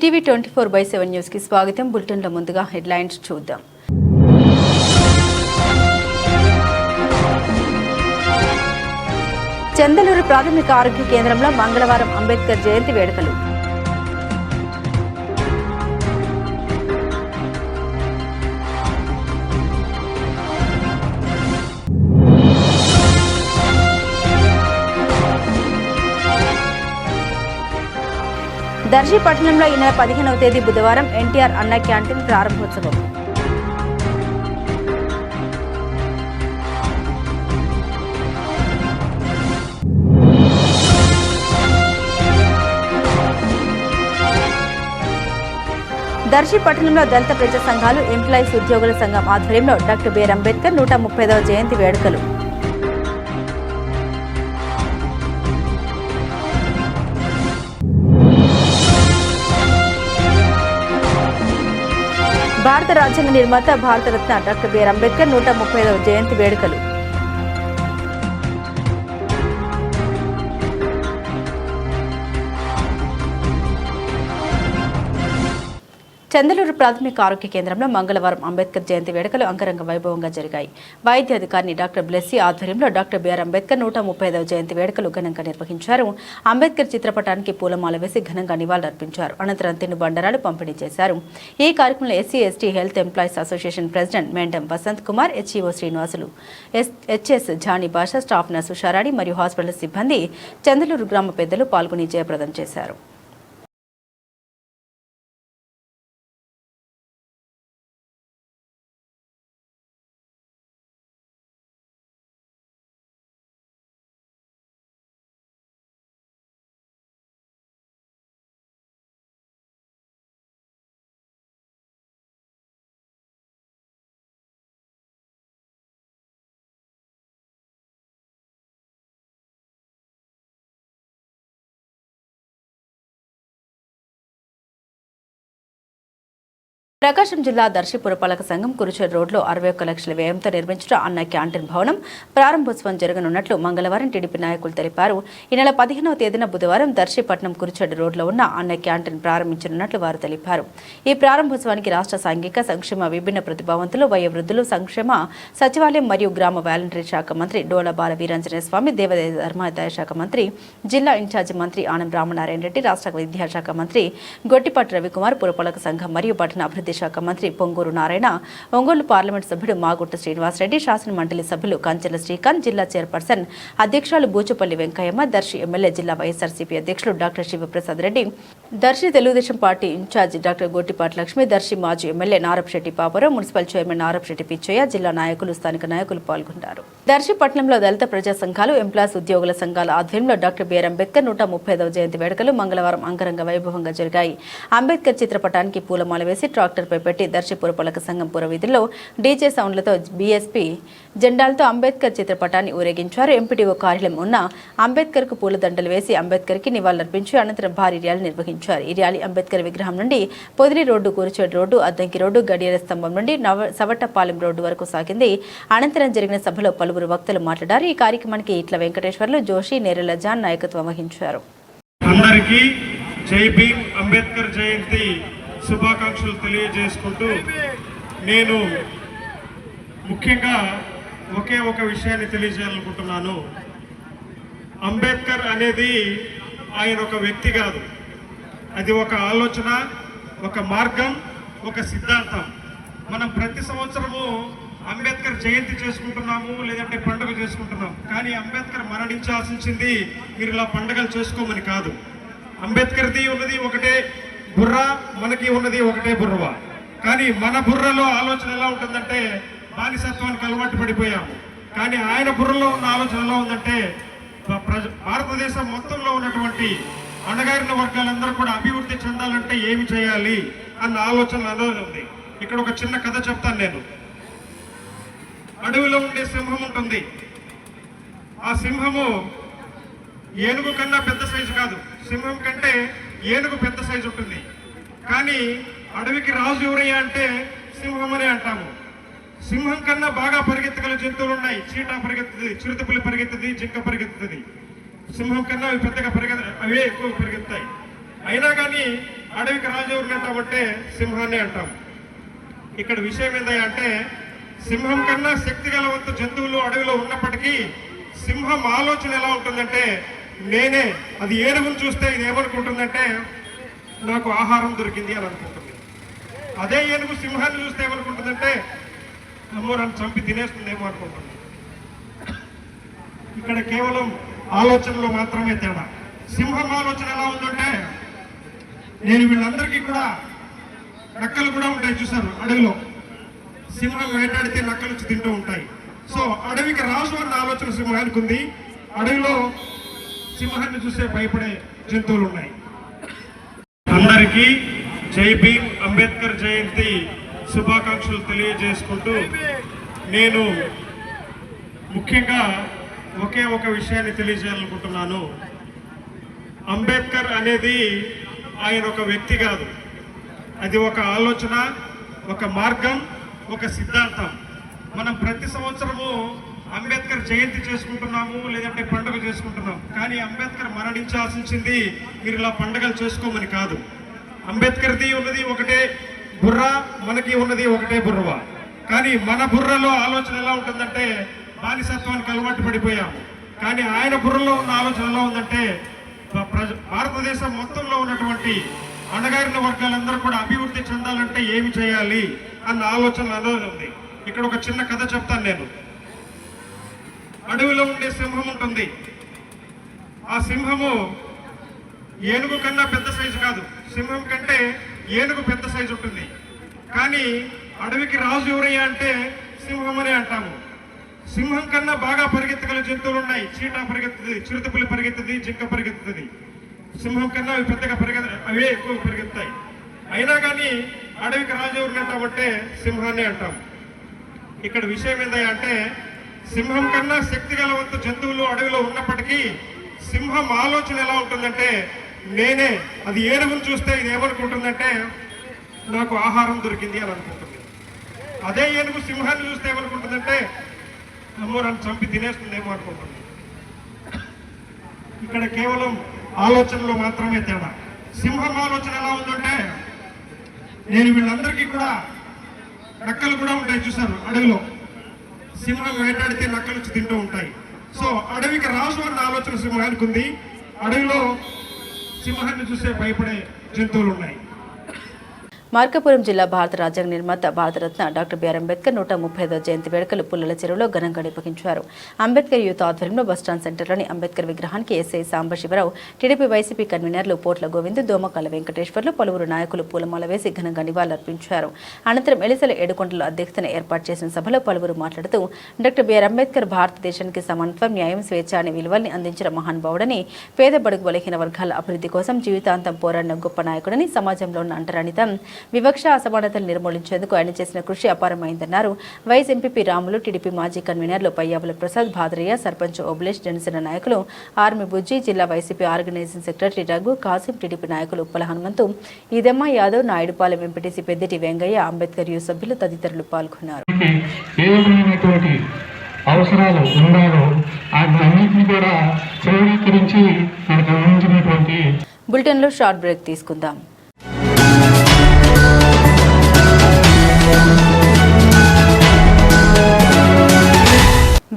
ETV 24/7 news కి స్వాగతం. Bulletin లో ముందుగా హెడ్లైన్స్ చూద్దాం. చందలూరు ప్రాథమిక ఆరోగ్య కేంద్రంలో మంగళవారం అంబేద్కర్ జయంతి వేడుకలు. దర్శి పట్టణంలో ఈ నెల 15వ తేదీ బుధవారం ఎన్టీఆర్ అన్న క్యాంటీన్ ప్రారంభోత్సవం. దర్శి పట్టణంలో దళిత ప్రజా సంఘాలు ఎంప్లాయీస్ ఉద్యోగుల సంఘం ఆధ్వర్యంలో డాక్టర్ బిఆర్ అంబేద్కర్ 135వ జయంతి వేడుకలు. భారత రాజ్యాంగ నిర్మాత భారతరత్న డాక్టర్ బిఆర్ అంబేద్కర్ 135వ జయంతి వేడుకలు. చందలూరు ప్రాథమిక ఆరోగ్య కేంద్రంలో మంగళవారం అంబేద్కర్ జయంతి వేడుకలు అంగరంగ వైభవంగా జరిగాయి. వైద్య అధికారిని డాక్టర్ బ్లెస్సీ ఆధ్వర్యంలో డాక్టర్ బిఆర్ అంబేద్కర్ 135వ జయంతి వేడుకలు ఘనంగా నిర్వహించారు. అంబేద్కర్ చిత్రపటానికి పూలమాల వేసి ఘనంగా నివాళులర్పించారు. అనంతరం తినుబండరాలు పంపిణీ చేశారు. ఈ కార్యక్రమంలో SC ST health employees association president Mendam Vasanth Kumar, HEO Srinivasulu, HS Jani Basha, staff nurse Sharani మరియు హాస్పిటల్ సిబ్బంది, చందలూరు గ్రామ పెద్దలు పాల్గొని జయప్రదం చేశారు. ప్రకాశం జిల్లా దర్శి పురపాలక సంఘం కురుచేడు రోడ్లో 61 లక్షల వ్యయంతో నిర్మించిన అన్న క్యాంటీన్ భవనం ప్రారంభోత్సవం జరగనున్నట్లు మంగళవారం టీడీపీ నాయకులు తెలిపారు. ఈ నెల 15వ తేదీన బుధవారం దర్శిపట్నం కురుచేడు రోడ్లో ఉన్న అన్న క్యాంటీన్ ప్రారంభించనున్నట్లు వారు తెలిపారు. ఈ ప్రారంభోత్సవానికి రాష్ట్ర సాంఘిక సంక్షేమ విభిన్న ప్రతిభావంతులు, వయోవృద్ధులు సంక్షేమ సచివాలయం మరియు గ్రామ వాలంటరీ శాఖ మంత్రి డోల బాల వీరాంజనేయ స్వామి, దేవాదాయ ధర్మాదాయ శాఖ మంత్రి, జిల్లా ఇన్ఛార్జి మంత్రి ఆనం రామనారాయణ రెడ్డి, రాష్ట్ర విద్యాశాఖ మంత్రి గొట్టిపాటి రవికుమార్, పురపాలక సంఘం మరియు పట్టణ అభివృద్ధి శాఖ మంత్రి పొంగూరు నారాయణ, ఒంగోలు పార్లమెంట్ సభ్యుడు మాగుట్ట శ్రీనివాసరెడ్డి, శాసన మండలి సభ్యులు కంచెల శ్రీకాంత్, జిల్లా చైర్పర్సన్ అధ్యక్షులు బూచుపల్లి వెంకయ్యమ్మ, దర్శి ఎమ్మెల్యే జిల్లా వైఎస్ఆర్సీపీ అధ్యక్షులు doctor Sivaprasad Reddy, Darsi Telugu Desam party incharge doctor Gottipati Lakshmi, Darsi మాజీ MLA Narapasetti Paparao, municipal chairman Narapasetti Pichaiah, జిల్లా నాయకులు, స్థానిక నాయకులు పాల్గొన్నారు. దర్శి పట్టణంలో దళిత ప్రజా సంఘాలు, ఎంప్లాయీస్ ఉద్యోగుల సంఘాల ఆధ్వర్యంలో డాక్టర్ బిఆర్ అంబేద్కర్ 135వ జయంతి వేడుకలు మంగళవారం అంగరంగ వైభవంగా జరిగాయి. అంబేద్కర్ చిత్రపటానికి పూలమాల వేసి ట్రాక్టర్పై పెట్టి దర్శి పురపాలక సంఘం పురవీధుల్లో డీజే సౌండ్లతో బీఎస్పీ జెండాలతో అంబేద్కర్ చిత్రపటాన్ని ఊరేగించారు. ఎంపీడీఓ కార్యాలయం ఉన్న అంబేద్కర్ కు పూలదండలు వేసి అంబేద్కర్ కి నివాళులర్పించి అనంతరం భారీ ర్యాలీ నిర్వహించారు. ఈ ర్యాలీ అంబేద్కర్ విగ్రహం నుండి Podili road, Kurichedu road, Addanki road, గడియార స్తంభం నుండి సవట్టపాలెం రోడ్డు వరకు సాగింది. అనంతరం జరిగిన సభలో పలువురు వక్తలు మాట్లాడారు. ఈ కార్యక్రమానికి ఇట్ల వెంకటేశ్వర్లు, జోషి, నేరెల జాన్ నాయకత్వం వహించారు. అందరికీ జై భీమ్ అంబేద్కర్ జయంతి శుభాకాంక్షలు తెలియజేసుకుంటూ నేను ముఖ్యంగా ఒకే ఒక విషయాన్ని తెలియజేయాలనుకుంటున్నాను. అంబేద్కర్ అనేది ఆయన ఒక వ్యక్తి కాదు, అది ఒక ఆలోచన, ఒక మార్గం, ఒక సిద్ధాంతం. మనం ప్రతి సంవత్సరము అంబేద్కర్ జయంతి చేసుకుంటున్నాము, లేదంటే పండుగ చేసుకుంటున్నాం. కానీ అంబేద్కర్ మరణించాల్సింది మీరు ఇలా పండుగలు చేసుకోమని కాదు. అంబేద్కర్ది ఉన్నది ఒకటే బుర్ర, మనకి ఉన్నది ఒకటే బుర్రవ. కానీ మన బుర్రలో ఆలోచన ఎలా ఉంటుందంటే బానిసత్వానికి అలవాటు పడిపోయాము. కానీ ఆయన బుర్రలో ఉన్న ఆలోచన ఎలా ఉందంటే భారతదేశం మొత్తంలో ఉన్నటువంటి అణగారిన వర్గాలందరూ కూడా అభివృద్ధి చెందాలంటే ఏమి చేయాలి అన్న ఆలోచన అనేది ఉంది. ఇక్కడ ఒక చిన్న కథ చెప్తాను నేను. అడవిలో ఉండే సింహం ఉంటుంది. ఆ సింహము ఏనుగు కన్నా పెద్ద సైజు కాదు, సింహం కంటే ఏనుగు పెద్ద సైజు ఉంటుంది. కానీ అడవికి రాజు ఎవరయ్యా అంటే సింహం అని అంటాము. సింహం కన్నా బాగా పరిగెత్తగల జంతువులు ఉన్నాయి. చీటా పరిగెత్తుతుంది, చిరుతపులి పరిగెత్తుతుంది, జింక పరిగెత్తుతుంది. సింహం కన్నా అవి పెద్దగా అవే ఎక్కువ పరిగెత్తాయి. అయినా కానీ అడవికి రాజు ఎవరిని అంటామంటే సింహాన్ని అంటాం. ఇక్కడ విషయం ఏంటంటే సింహం కన్నా శక్తి గలవంత జంతువులు అడవిలో ఉన్నప్పటికీ సింహం ఆలోచన ఎలా ఉంటుందంటే నేనే, అది ఏనుగును చూస్తే ఇది ఏమనుకుంటుందంటే నాకు ఆహారం దొరికింది అని అనుకుంటుంది. అదే ఏనుగు సింహాన్ని చూస్తే ఏమనుకుంటుందంటే అమ్మో నన్ను చంపి తినేస్తుందేమో అనుకుంటుంది. ఇక్కడ కేవలం ఆలోచనలో మాత్రమే తేడా. సింహం ఆలోచన ఎలా ఉందంటే నేను వీళ్ళందరికీ కూడా నక్కలు కూడా ఉంటాయి చూసారు అడవిలో, సింహం వేటాడితే నక్కలు వచ్చి తింటూ ఉంటాయి. సో అడవికి రాజు అన్న ఆలోచన సింహానికి ఉంది. అడవిలో సింహాన్ని చూసే భయపడే జంతువులు ఉన్నాయి. అందరికీ జై భీమ్ అంబేద్కర్ జయంతి శుభాకాంక్షలు తెలియజేసుకుంటూ నేను ముఖ్యంగా ఒకే ఒక విషయాన్ని తెలియజేయాలనుకుంటున్నాను. అంబేద్కర్ అనేది ఆయన ఒక వ్యక్తి కాదు, అది ఒక ఆలోచన, ఒక మార్గం, ఒక సిద్ధాంతం. మనం ప్రతి సంవత్సరము అంబేద్కర్ జయంతి చేసుకుంటున్నాము, లేదంటే పండుగ చేసుకుంటున్నాం. కానీ అంబేద్కర్ మరణించి ఆశించింది మీరు ఇలా పండుగలు చేసుకోమని కాదు. అంబేద్కర్ది ఉన్నది ఒకటే బుర్ర, మనకి ఉన్నది ఒకటే బుర్ర. కానీ మన బుర్రలో ఆలోచన ఎలా ఉంటుందంటే బానిసత్వానికి అలవాటు పడిపోయాము. కానీ ఆయన బుర్రలో ఉన్న ఆలోచన ఎలా ఉందంటే భారతదేశం మొత్తంలో ఉన్నటువంటి అణగారిన వర్గాలందరూ కూడా అభివృద్ధి చెందాలంటే ఏమి చేయాలి అన్న ఆలోచన అనేది ఉంది. ఇక్కడ ఒక చిన్న కథ చెప్తాను నేను. అడవిలో ఉండే సింహం ఉంటుంది. ఆ సింహము ఏనుగు కన్నా పెద్ద సైజు కాదు, సింహం కంటే ఏనుగు పెద్ద సైజు ఉంటుంది. కానీ అడవికి రాజు ఎవరయ్యా అంటే సింహం అని అంటాము. సింహం కన్నా బాగా పరిగెత్తగల జంతువులు ఉన్నాయి. చీటా పరిగెత్తుతుంది, చిరుతపులి పరిగెత్తుతుంది, జింక పరిగెత్తుతుంది. సింహం కన్నా అవి పెద్దగా అవే ఎక్కువ పరిగెత్తాయి. అయినా కానీ అడవికి రాజు ఎవరిని అంటామంటే సింహాన్ని అంటాం. ఇక్కడ విషయం ఏంటంటే సింహం కన్నా శక్తి గలవంత జంతువులు అడవిలో ఉన్నప్పటికీ సింహం ఆలోచన ఎలా ఉంటుందంటే నేనే, అది ఏనుగును చూస్తే ఇది ఏమనుకుంటుందంటే నాకు ఆహారం దొరికింది అని అనుకుంటుంది. అదే ఏనుగు సింహాన్ని చూస్తే ఏమనుకుంటుందంటే అమ్మో నన్ను చంపి తినేస్తుందేమో అనుకుంటుంది. ఇక్కడ కేవలం ఆలోచనలో మాత్రమే తేడా. సింహం ఆలోచన ఎలా ఉందంటే నేను వీళ్ళందరికీ కూడా నక్కలు కూడా ఉంటాయి చూసారు అడవిలో, సింహం వేటాడితే నక్కలు వచ్చి తింటూ ఉంటాయి. సో అడవికి రాజు అన్న ఆలోచన సింహానికి ఉంది. అడవిలో సింహాన్ని చూసే భయపడే జంతువులు ఉన్నాయి. మార్కాపురం జిల్లా భారత రాజ్యాంగ నిర్మాత భారతరత్న డాక్టర్ బిఆర్ అంబేద్కర్ 135వ జయంతి వేడుకలు పుల్లల చెరువులో ఘనంగా నిర్వహించారు. అంబేద్కర్ యూత్ ఆధ్వర్యంలో బస్టాండ్ సెంటర్లోని అంబేద్కర్ విగ్రహానికి ఎస్ఐ సాంబశివరావు, టీడీపీ వైసీపీ కన్వీనర్లు పోట్ల గోవింద్, దోమకాల వెంకటేశ్వర్లు, పలువురు నాయకులు పూలమాల వేసి ఘనంగా నివాళులర్పించారు. అనంతరం ఎలిసల ఏడుకొండల అధ్యక్షతన ఏర్పాటు చేసిన సభలో పలువురు మాట్లాడుతూ డాక్టర్ బిఆర్ అంబేద్కర్ భారతదేశానికి సమానత్వం, న్యాయం, స్వేచ్ఛ అనే విలువల్ని అందించిన మహానుభావుడని, పేద బడుగు బలహీన వర్గాల అభివృద్ధి కోసం జీవితాంతం పోరాడిన గొప్ప నాయకుడని, సమాజంలో ఉన్న అంటరానితనం, వివక్ష, అసమానతలు నిర్మూలించేందుకు ఆయన చేసిన కృషి అపారమైందన్నారు. వైస్ ఎంపీపీ రాములు, టీడీపీ మాజీ కన్వీనర్లు పయ్యావుల ప్రసాద్, భాద్రయ్య, సర్పంచ్ ఓబులేష్, జనసేన నాయకులు ఆర్మీ బుజ్జి, జిల్లా వైసీపీ ఆర్గనైజింగ్ సెక్రటరీ రఘు, కాసిం, టీడీపీ నాయకులు ఉప్పల హనుమంతు, ఈదమ్మ యాదవ్, నాయుడుపాలెం ఎంపీటీసీ పెద్దిటి వెంగయ్య, అంబేద్కర్ యూత్ సభ్యులు తదితరులు పాల్గొన్నారు. అవసరాలు ఉండాలో అన్నింటినీ కూడా క్రోడీకరించి మనకు అందించినటువంటి బులెటిన్లో షార్ట్ బ్రేక్ తీసుకుందాం.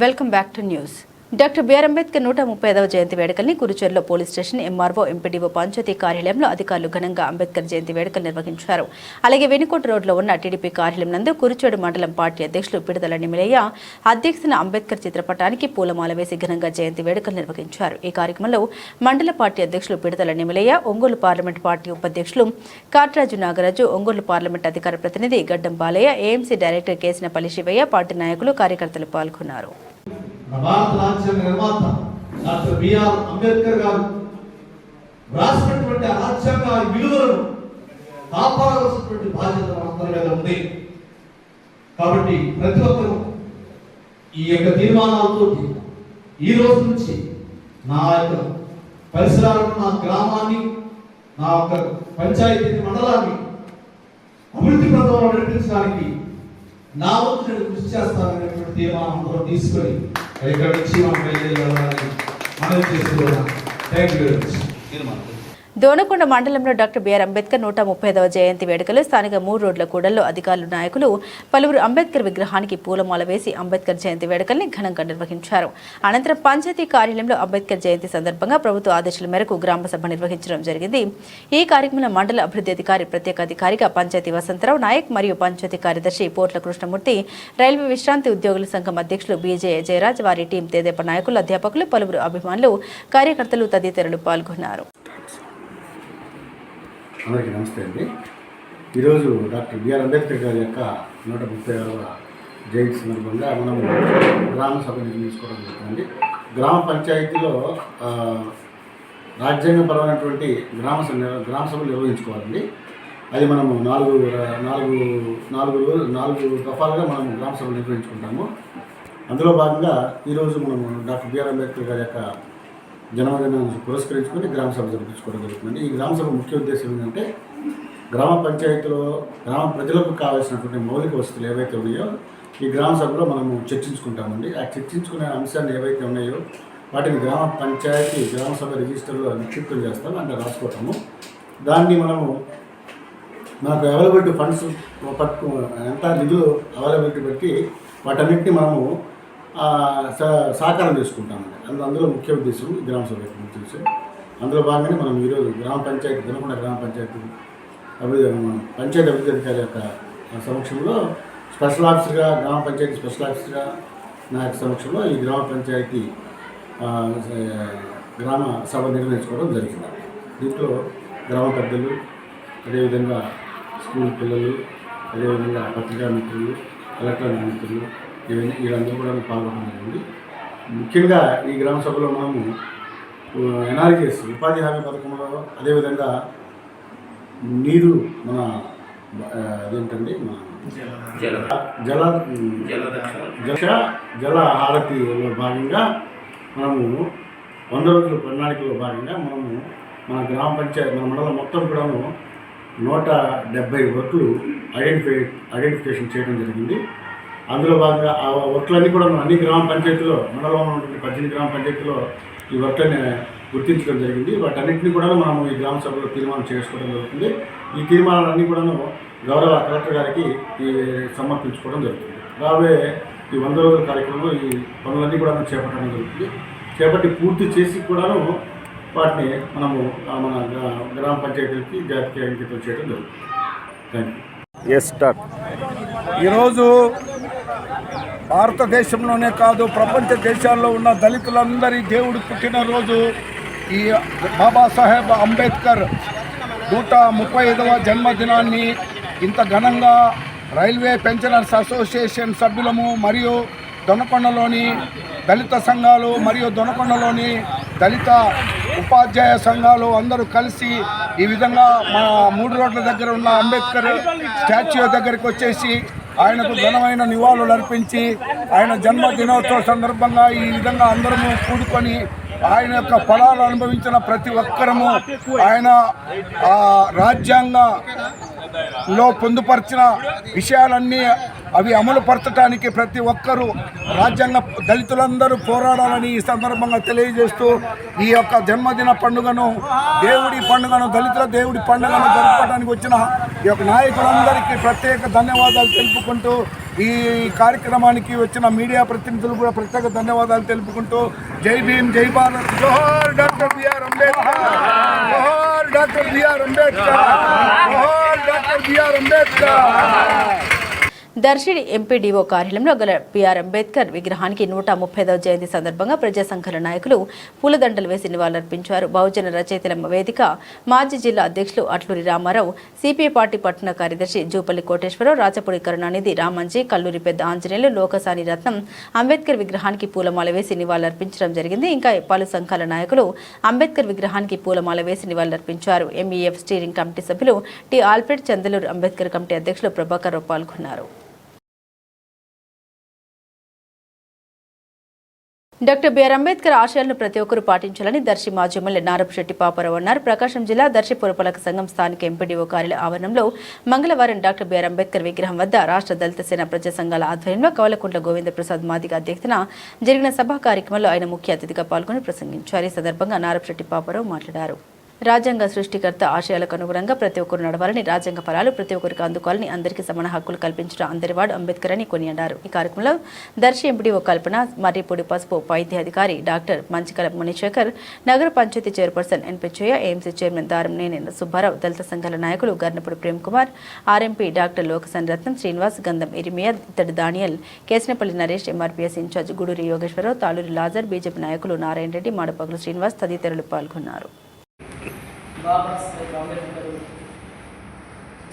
Welcome back to news. Doctor BR Ambedkar 135వ జయంతి వేడుకల్ని కురుచేరులో police station, MRO, MPDO, panchayat కార్యాలయంలో అధికారులు ఘనంగా అంబేద్కర్ జయంతి వేడుకలు నిర్వహించారు. అలాగే వెనుకోట రోడ్లో ఉన్న టీడీపీ కార్యాలయం నందు కురుచేడు మండలం పార్టీ అధ్యక్షులు పిడతల నిమిలయ్య అధ్యక్షతన అంబేద్కర్ చిత్రపటానికి పూలమాల వేసి ఘనంగా జయంతి వేడుకలు నిర్వహించారు. ఈ కార్యక్రమంలో మండల పార్టీ అధ్యక్షులు పిడతల నిమిలయ్య, ఒంగోలు పార్లమెంట్ పార్టీ ఉపాధ్యక్షులు కాట్రాజు నాగరాజు, ఒంగోలు పార్లమెంట్ అధికార ప్రతినిధి Gaddam Balaiah, AMC director Kesinapalli Sivaiah, party నాయకులు, కార్యకర్తలు పాల్గొన్నారు. భారత రాజ్యాంగ నిర్మాత డాక్టర్ బిఆర్ అంబేద్కర్ గారు రాసినటువంటి రాజ్యాంగ విలువలను కాపాడవలసినటువంటి బాధ్యత మనందరి మీద ఉంది. కాబట్టి ప్రతి ఒక్కరూ ఈ యొక్క తీర్మానాలతో ఈ రోజు నుంచి నా యొక్క పరిసరాలను, నా గ్రామాన్ని, నా యొక్క పంచాయతీ మండలాన్ని అభివృద్ధి పథంలో నడిపించడానికి నా వంతు నేను కృషి చేస్తాననేటువంటి తీర్మానం అందరూ తీసుకొని ఇక్కడ నుంచి మనం బయలుదేరాలని మనం చేస్తున్నాం. Thank you very much. Donakonda మండలంలో డాక్టర్ బిఆర్ అంబేద్కర్ 135వ జయంతి వేడుకలు స్థానిక 3 రోడ్ల కూడల్లో అధికారులు నాయకులు పలువురు అంబేద్కర్ విగ్రహానికి పూలమాల వేసి అంబేద్కర్ జయంతి వేడుకల్ని ఘనంగా నిర్వహించారు. అనంతరం పంచాయతీ కార్యాలయంలో అంబేద్కర్ జయంతి సందర్భంగా ప్రభుత్వ ఆదేశాల మేరకు గ్రామ సభ నిర్వహించడం జరిగింది. ఈ కార్యక్రమంలో మండల అభివృద్ధి అధికారి ప్రత్యేక అధికారిగా పంచాయతీ వసంతరావు నాయక్ మరియు పంచాయతీ కార్యదర్శి పోట్ల కృష్ణమూర్తి, రైల్వే విశ్రాంతి ఉద్యోగుల సంఘం అధ్యక్షులు బీజే జయరాజ్, వారి టీం తెదేప నాయకులు, అధ్యాపకులు, పలువురు అభిమానులు, కార్యకర్తలు తదితరులు పాల్గొన్నారు. అందరికీ నమస్తే అండి. ఈరోజు డాక్టర్ బిఆర్ అంబేద్కర్ గారి యొక్క 136వ జయంతి సందర్భంగా మనం గ్రామ సభ నిర్వహించుకోవడం జరుగుతుంది. గ్రామ పంచాయతీలో రాజ్యాంగపరమైనటువంటి గ్రామ సభలు నిర్వహించుకోవాలండి. అది మనము నాలుగు దఫాలుగా మనం గ్రామ సభలు నిర్వహించుకుంటాము. అందులో భాగంగా ఈరోజు మనము డాక్టర్ బిఆర్ అంబేద్కర్ గారి యొక్క జన్మదినాన్ని పురస్కరించుకొని గ్రామ సభ జరిపించుకోవడం జరుగుతుంది. ఈ గ్రామ సభ ముఖ్య ఉద్దేశం ఏంటంటే గ్రామ పంచాయతీలో గ్రామ ప్రజలకు కావాల్సినటువంటి మౌలిక వసతులు ఏవైతే ఉన్నాయో ఈ గ్రామ సభలో మనము చర్చించుకుంటామండి. ఆ చర్చించుకునే అంశాలు ఏవైతే ఉన్నాయో వాటిని గ్రామ సభ రిజిస్టర్లో నిక్షిప్తం చేస్తాము, అంటే రాసుకోవటము. దాన్ని మనము మనకు అవైలబిలిటీ ఫండ్స్ ఎంత నిధులు అవైలబిలిటీ బట్టి వాటన్నిటిని మనము సహకారం చేసుకుంటామండి. అందులో ముఖ్య ఉద్దేశం గ్రామ సభ యొక్క ముఖ్య ఉద్దేశం. అందులో భాగంగానే మనం ఈరోజు దొనకొండ గ్రామ పంచాయతీ అభివృద్ధి అధికారి యొక్క సమక్షంలో స్పెషల్ ఆఫీసర్గా గ్రామ పంచాయతీ స్పెషల్ ఆఫీసర్గా నా యొక్క సమక్షంలో ఈ గ్రామ పంచాయతీ గ్రామ సభ నిర్వహించుకోవడం జరిగింది. దీంట్లో గ్రామ పెద్దలు, అదేవిధంగా స్కూల్ పిల్లలు, అదేవిధంగా పత్రికా మిత్రులు, ఎలక్ట్రానిక్ మిత్రులు, వీళ్ళందరూ కూడా పాల్గొనడం జరిగింది. ముఖ్యంగా ఈ గ్రామ సభలో మనము ఎన్ఆర్జీఎస్ ఉపాధి హామీ పథకంలో, అదేవిధంగా నీరు మన అదేంటండి మన జల హారతిలో భాగంగా మనము 100 రోజుల ప్రణాళికలో భాగంగా మనము మన గ్రామ పంచాయతీ మన మండలం మొత్తం కూడాను 170 వర్కులు ఐడెంటిఫికేషన్ చేయడం జరిగింది. అందులో భాగంగా ఆ వర్క్లన్నీ కూడా అన్ని గ్రామ పంచాయతీలో మండలంలో ఉన్నటువంటి 18 గ్రామ పంచాయతీలో ఈ వర్క్లని గుర్తించడం జరిగింది. వాటన్నింటినీ కూడా మనం ఈ గ్రామ సభలో తీర్మానం చేసుకోవడం జరుగుతుంది. ఈ తీర్మానాలన్నీ కూడా గౌరవ కలెక్టర్ గారికి సమర్పించుకోవడం జరుగుతుంది. రాబోయే ఈ 100 రోజుల కార్యక్రమంలో ఈ పనులన్నీ కూడా చేపట్టడం జరుగుతుంది. చేపట్టి పూర్తి చేసి కూడాను వాటిని మనము మన గ్రామ పంచాయతీలకి జాతీయ అంకితం చేయడం జరుగుతుంది. Thank you. ఈరోజు భారతదేశంలోనే కాదు ప్రపంచ దేశాల్లో ఉన్న దళితులందరి దేవుడు పుట్టినరోజు ఈ బాబాసాహెబ్ అంబేద్కర్ 135వ జన్మదినాన్ని ఇంత ఘనంగా రైల్వే పెన్షనర్స్ అసోసియేషన్ సభ్యులము మరియు దొనకొండలోని దళిత సంఘాలు మరియు దొనకొండలోని దళిత ఉపాధ్యాయ సంఘాలు అందరూ కలిసి ఈ విధంగా మా 3 రోడ్ల దగ్గర ఉన్న అంబేద్కర్ స్టాచ్యూ దగ్గరికి వచ్చేసి ఆయనకు ఘనమైన నివాళులు అర్పించి ఆయన జన్మదినోత్సవ సందర్భంగా ఈ విధంగా అందరము కూడుకొని ఆయన యొక్క ఫలాలు అనుభవించిన ప్రతి ఒక్కరము ఆయన రాజ్యాంగంలో పొందుపరిచిన విషయాలన్నీ అవి అమలు పరచడానికి ప్రతి ఒక్కరూ రాజ్యాంగ దళితులందరూ పోరాడాలని ఈ సందర్భంగా తెలియజేస్తూ ఈ యొక్క జన్మదిన పండుగను దళితుల దేవుడి పండుగను జరుపుకోవడానికి వచ్చిన ఈ యొక్క నాయకులందరికీ ప్రత్యేక ధన్యవాదాలు తెలుపుకుంటూ ఈ కార్యక్రమానికి వచ్చిన మీడియా ప్రతినిధులు కూడా ప్రత్యేక ధన్యవాదాలు తెలుపుకుంటూ జై భీమ్, జై భారత్, జోహార్ డాక్టర్ బిఆర్ అంబేద్కర్, జోహార్ డాక్టర్ బిఆర్ అంబేద్కర్, జోహార్ డాక్టర్ బిఆర్ అంబేద్కర్. దర్శిడి ఎంపీడీఓ కార్యాలయంలో గల బిఆర్ అంబేద్కర్ విగ్రహానికి 135వ జయంతి సందర్భంగా ప్రజా సంఘాల నాయకులు పూలదండలు వేసి నివాళులర్పించారు. బహుజన రచయితల వేదిక మాజీ జిల్లా అధ్యక్షులు అట్లూరి రామారావు, సిపిఐ పార్టీ పట్టణ కార్యదర్శి జూపల్లి కోటేశ్వరరావు, రాచపూడి కరుణానిధి, రామంజీ, కల్లూరి పెద్ద ఆంజనేయులు, లోకసాని రత్నం అంబేద్కర్ విగ్రహానికి పూలమాల వేసి నివాళులర్పించడం జరిగింది. ఇంకా పలు సంఘాల నాయకులు అంబేద్కర్ విగ్రహానికి పూలమాల వేసి నివాళులర్పించారు. ఎంఈఎఫ్ స్టీరింగ్ కమిటీ సభ్యులు T Alfred, Chandalur Ambedkar committee అధ్యక్షులు ప్రభాకర్ రావు పాల్గొన్నారు. డాక్టర్ బిఆర్ అంబేద్కర్ ఆశయాలను ప్రతి ఒక్కరూ పాటించాలని దర్శి మాజీ ఎమ్మెల్యే నారపశెట్టి పాపారావు అన్నారు. ప్రకాశం జిల్లా దర్శి పురపాలక సంఘం స్థానిక ఎంపీడీఓ కార్యాలయ ఆవరణంలో మంగళవారం డాక్టర్ బిఆర్ అంబేద్కర్ విగ్రహం వద్ద రాష్ట్ర దళిత సేన ప్రజా సంఘాల ఆధ్వర్యంలో కవలకుంట్ల గోవింద ప్రసాద్ మాదిగ అధ్యక్షతన జరిగిన సభా కార్యక్రమంలో ఆయన ముఖ్య అతిథిగా పాల్గొని ప్రసంగించారు. ఈ సందర్భంగా నారపశెట్టి పాపారావు మాట్లాడారు. రాజ్యాంగ సృష్టికర్త ఆశయాలకు అనుగుణంగా ప్రతి ఒక్కరు నడవాలని, రాజ్యాంగ ఫలాలు ప్రతి ఒక్కరికి అందుకోవాలని, అందరికీ సమాన హక్కులు కల్పించడం అందరివాడు అంబేద్కర్ అని కొనియాడారు. ఈ కార్యక్రమంలో దర్శి ఎంపీడీఓ కల్పన, మర్రిపూడి పసుపు వైద్యాధికారి డాక్టర్ మంచికల మునిశేఖర్, నగర panchayat chairperson N Pichaiah, AMC chairman Daramneni Subbarao, దళిత సంఘాల నాయకులు Garnapudi Prem Kumar, RMP doctor Lokasan Ratnam, Srinivas, Gandham Irimiya, Ittadi Daniel, Kesanapalli Naresh, MRPS incharge Guduri Yogeswararao, Taluri Lazar, BJP నాయకులు నారాయణ రెడ్డి, మాడపగులు శ్రీనివాస్ తదితరులు పాల్గొన్నారు. బాబాసాహెబ్ అంబేద్కర్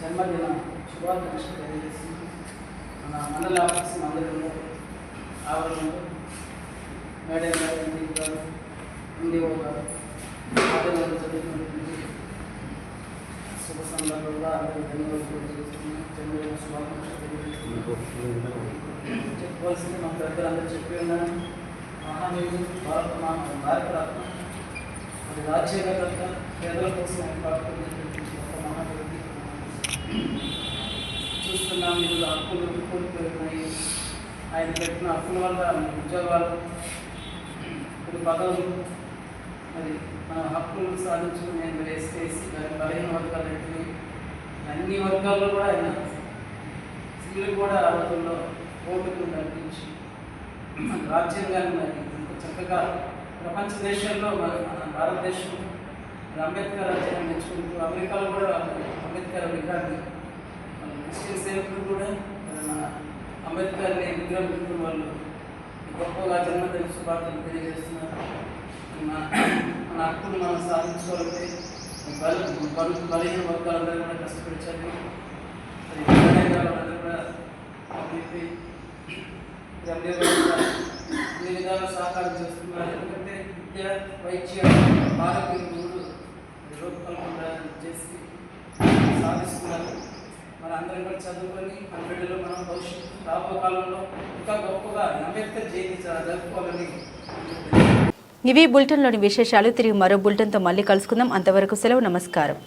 జన్మదిన శుభాకాంక్షలు తెలియజేస్తుంది. మన మండల ఆఫీస్ మందిరంలో ఆవరణలో మేడం గారు, ఎంపీ గారు, ఎండిఓ గారు ఆధ్వర్యంలో జరుగుతున్నటువంటి శుభ సందర్భంగా అందరూ ధన్యవాదాలు తెలియజేస్తున్నాం. జన్మదిన శుభాకాంక్షలు తెలియజేస్తున్నాం. చెప్పవలసింది మన పెద్దలందరూ చెప్పి ఉన్నాను. మహానీయుడు, భారతరత్న, అది రాజ్యాంగకర్త, పేదల కోసం పాటుపడినటువంటి ఒక మహావ్యక్తి. చూస్తున్నాం, ఈరోజు హక్కులు కోల్పోయి ఉన్నాయి. ఆయన పెట్టిన హక్కుల వల్ల ఉద్యోగాలు, కొన్ని పదవులు, మరి మన హక్కులు సాధించుకుని ఎస్సీ బలహీన వర్గాలకి అన్ని వర్గాల్లో కూడా ఆయన స్త్రీలు కూడా ఆ రోజుల్లో ఓటుకు కల్పించి రాజ్యాంగాన్ని మరి ఇంత చక్కగా ప్రపంచ దేశాల్లో మన భారతదేశం అంబేద్కర్ రాజ్యాంగం మెచ్చుకుంటూ అమెరికాలో కూడా అంబేద్కర్ విగ్రహాన్ని క్రిస్టియన్ సేవకులు కూడా మన అంబేద్కర్ని విగ్రహం పెట్టుకున్న వాళ్ళు గొప్పగా జన్మదిన శుభాకాంక్షలు తెలియజేస్తున్నారు. మన హక్కులు మనం సాధించుకోవాలంటే బలహీన వర్గాలందరూ కూడా కష్టపడిచారు. వాళ్ళందరూ కూడా అన్ని విధాలు సహకారం చేస్తున్నారు. ఎందుకంటే విద్య, వైద్య, ఆరోగ్యం మూడు రూపకల్పన చేసి సాధిస్తున్నారు. మన అందరం కూడా చదువుకొని మన బిడ్డలు మనం భవిష్యత్తు రాబో కాలంలో ఇంకా గొప్పగా అంబేద్కర్ జయంతి జరుపుకోవాలని. ఇవి బులెటిన్లోని విశేషాలు. తిరిగి మరో బులెటిన్తో మళ్ళీ కలుసుకుందాం. అంతవరకు సెలవు. నమస్కారం.